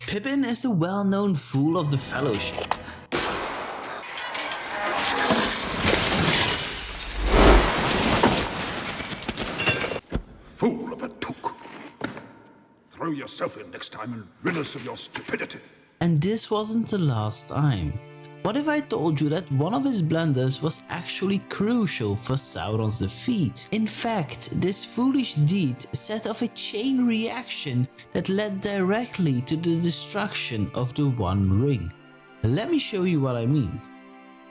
Pippin is the well-known fool of the Fellowship. Fool of a took. Throw yourself in next time and rid us of your stupidity. And this wasn't the last time. What if I told you that one of his blunders was actually crucial for Sauron's defeat? In fact, this foolish deed set off a chain reaction that led directly to the destruction of the One Ring. Let me show you what I mean.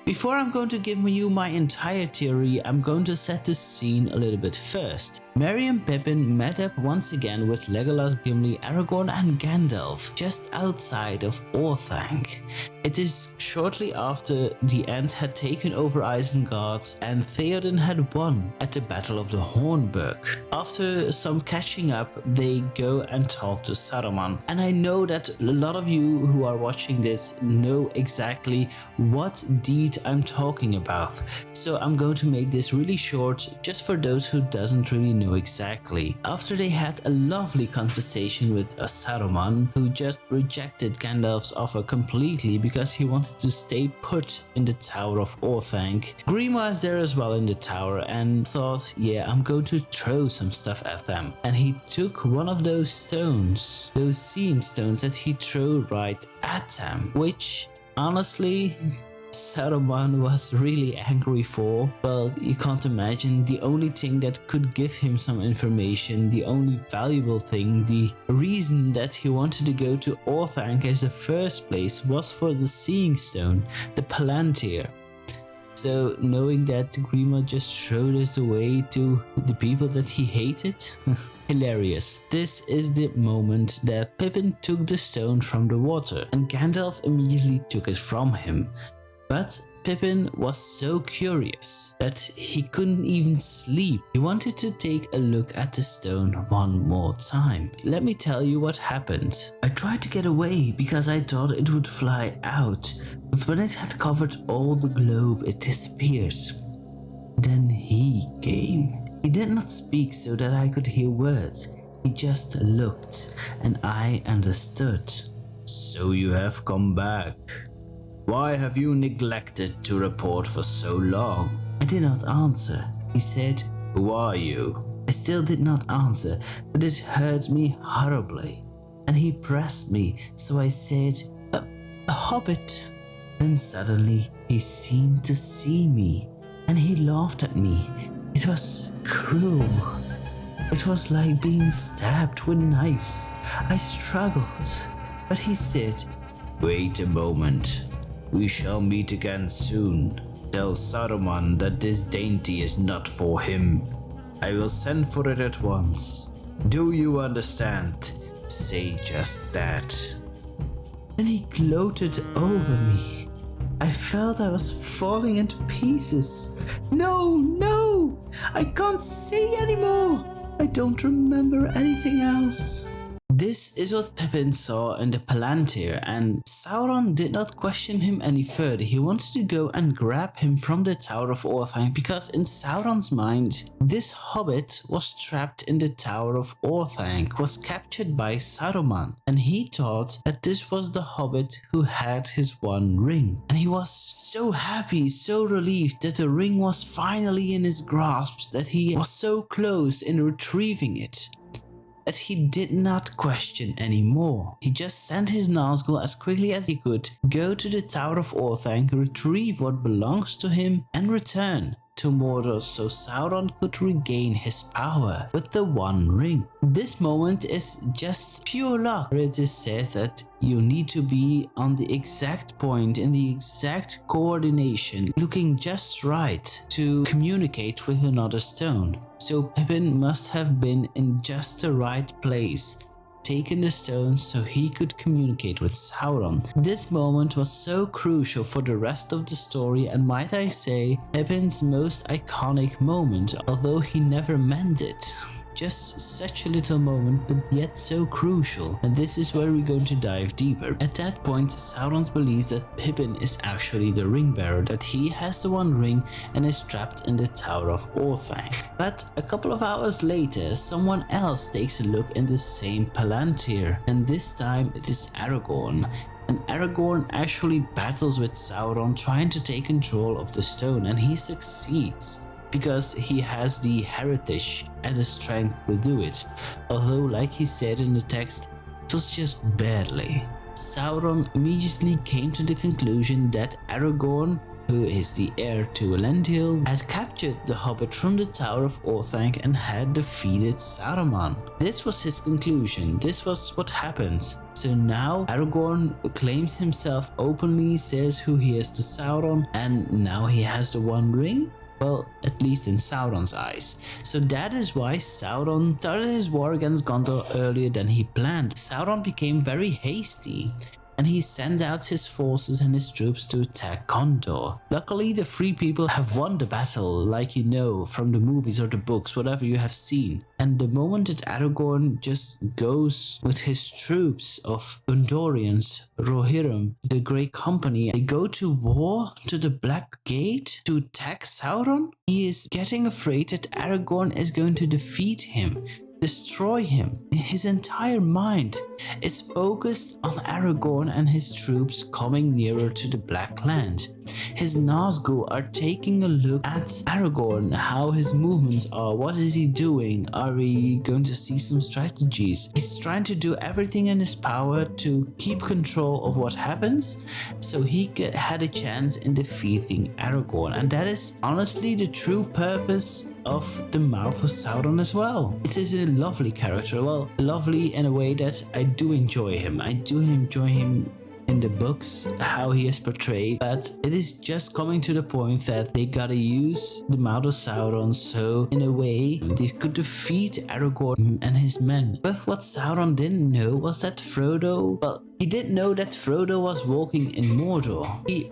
Before I'm going to give you my entire theory, I'm going to set the scene a little bit first. Merry and Pippin met up once again with Legolas, Gimli, Aragorn and Gandalf just outside of Orthanc. It is shortly after the Ents had taken over Isengard and Theoden had won at the Battle of the Hornburg. After some catching up, they go and talk to Saruman. And I know that a lot of you who are watching this know exactly what deed I'm talking about. So I'm going to make this really short just for those who doesn't really know exactly. After they had a lovely conversation with Saruman, who just rejected Gandalf's offer completely because he wanted to stay put in the Tower of Orthanc. Grima is there as well in the tower and thought, yeah, I'm going to throw some stuff at them. And he took one of those stones, those seeing stones that he threw right at them, which honestly Saruman was really angry for. Well, you can't imagine. The only thing that could give him some information, the only valuable thing, the reason that he wanted to go to Orthanc as the first place was for the Seeing Stone, the Palantir. So knowing that Grima just threw this away to the people that he hated? Hilarious. This is the moment that Pippin took the stone from the water and Gandalf immediately took it from him. But Pippin was so curious that he couldn't even sleep. He wanted to take a look at the stone one more time. Let me tell you what happened. I tried to get away because I thought it would fly out, but when it had covered all the globe, it disappears. Then he came. He did not speak so that I could hear words. He just looked, and I understood. So you have come back. Why have you neglected to report for so long? I did not answer. He said, who are you? I still did not answer, but it hurt me horribly. And he pressed me, so I said, a hobbit. Then suddenly he seemed to see me, and he laughed at me. It was cruel. It was like being stabbed with knives. I struggled, but he said, wait a moment. We shall meet again soon. Tell Saruman that this dainty is not for him. I will send for it at once. Do you understand? Say just that. Then he gloated over me. I felt I was falling into pieces. No! I can't say anymore. I don't remember anything else. This is what Pippin saw in the Palantir, and Sauron did not question him any further. He wanted to go and grab him from the Tower of Orthanc because in Sauron's mind, this hobbit was trapped in the Tower of Orthanc, was captured by Saruman, and he thought that this was the hobbit who had his One Ring. And he was so happy, so relieved that the ring was finally in his grasp, that he was so close in retrieving it, that he did not question anymore. He just sent his Nazgul as quickly as he could, go to the Tower of Orthanc, retrieve what belongs to him, and return to Mordor so Sauron could regain his power with the One Ring. This moment is just pure luck. It is said that you need to be on the exact point, in the exact coordination, looking just right to communicate with another stone. So Pippin must have been in just the right place, taken the stones so he could communicate with Sauron. This moment was so crucial for the rest of the story, and might I say, Pippin's most iconic moment, although he never meant it. just such a little moment, but yet so crucial, and this is where we're going to dive deeper. At that point, Sauron believes that Pippin is actually the ring bearer, that he has the One Ring and is trapped in the Tower of Orthanc. But a couple of hours later, someone else takes a look in the same Palantir, and this time it is Aragorn. And Aragorn actually battles with Sauron, trying to take control of the stone, and he succeeds because he has the heritage and the strength to do it, although like he said in the text, it was just barely. Sauron immediately came to the conclusion that Aragorn, who is the heir to Elendil, had captured the Hobbit from the Tower of Orthanc and had defeated Saruman. This was his conclusion, this was what happened. So now Aragorn claims himself openly, says who he is to Sauron, and now he has the One Ring? Well, at least in Sauron's eyes. So that is why Sauron started his war against Gondor earlier than he planned. Sauron became very hasty, and he sent out his forces and his troops to attack Gondor. Luckily, the Free People have won the battle, like you know from the movies or the books, whatever you have seen. And the moment that Aragorn just goes with his troops of Gondorians, Rohirrim, the Grey Company, they go to war to the Black Gate to attack Sauron, he is getting afraid that Aragorn is going to defeat him, destroy him. His entire mind is focused on Aragorn and his troops coming nearer to the Black Land. His Nazgûl are taking a look at Aragorn, how his movements are, what is he doing, are we going to see some strategies? He's trying to do everything in his power to keep control of what happens, so he had a chance in defeating Aragorn, and that is honestly the true purpose of the mouth of Sauron as well. It is a lovely character, well, lovely in a way that I do enjoy him. I do enjoy him in the books, how he is portrayed, but it is just coming to the point that they gotta use the mouth of Sauron so in a way they could defeat Aragorn and his men. But what Sauron didn't know was that Frodo, well, he did know that Frodo was walking in Mordor.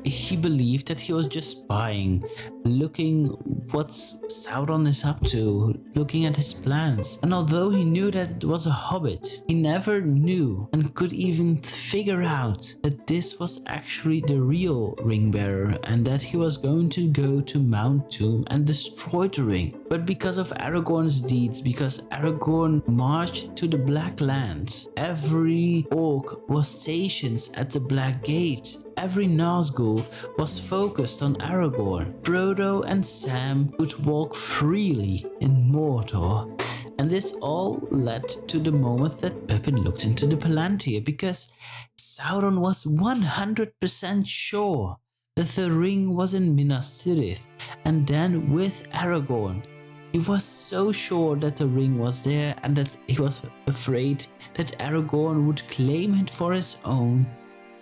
He believed that he was just spying, looking what Sauron is up to, looking at his plans. And although he knew that it was a hobbit, he never knew and could even figure out that this was actually the real ring bearer and that he was going to go to Mount Doom and destroy the ring. But because of Aragorn's deeds, because Aragorn marched to the Black Land, every orc was stationed at the Black Gate, every Nazgûl was focused on Aragorn. Frodo and Sam could walk freely in Mordor. And this all led to the moment that Pippin looked into the Palantir, because Sauron was 100% sure that the ring was in Minas Tirith, and then with Aragorn. He was so sure that the ring was there and that he was afraid that Aragorn would claim it for his own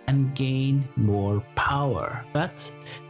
and gain more power. But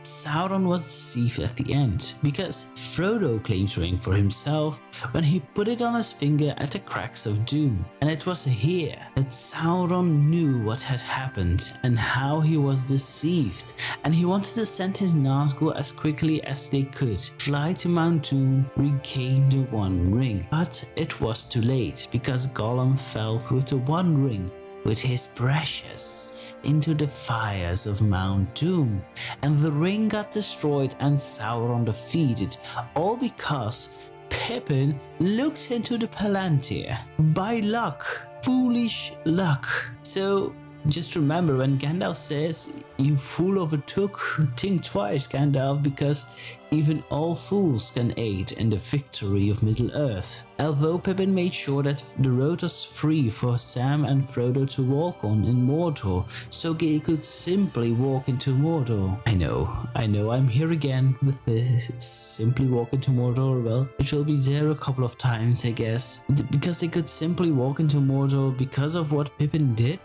Sauron was deceived at the end, because Frodo claimed the ring for himself when he put it on his finger at the cracks of Doom. And it was here that Sauron knew what had happened and how he was deceived, and he wanted to send his Nazgûl as quickly as they could, fly to Mount Doom, regain the One Ring. But it was too late, because Gollum fell with the One Ring with his precious into the fires of Mount Doom, and the ring got destroyed and Sauron defeated, all because Pippin looked into the Palantir. By luck, foolish luck. So just remember, when Gandalf says, "You fool overtook," think twice, Gandalf, because even all fools can aid in the victory of Middle-earth. Although Pippin made sure that the road was free for Sam and Frodo to walk on in Mordor, so they could simply walk into Mordor. I know, I'm here again with this simply walk into Mordor. Well, it will be there a couple of times, I guess, because they could simply walk into Mordor because of what Pippin did.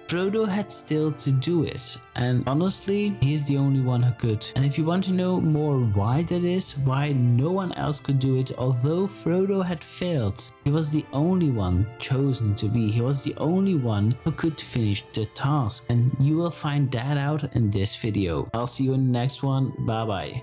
Frodo had still to do it, and honestly, he's the only one who could. And if you want to know more why that is, why no one else could do it, although Frodo had failed, he was the only one chosen to be. He was the only one who could finish the task, and you will find that out in this video. I'll see you in the next one. Bye bye.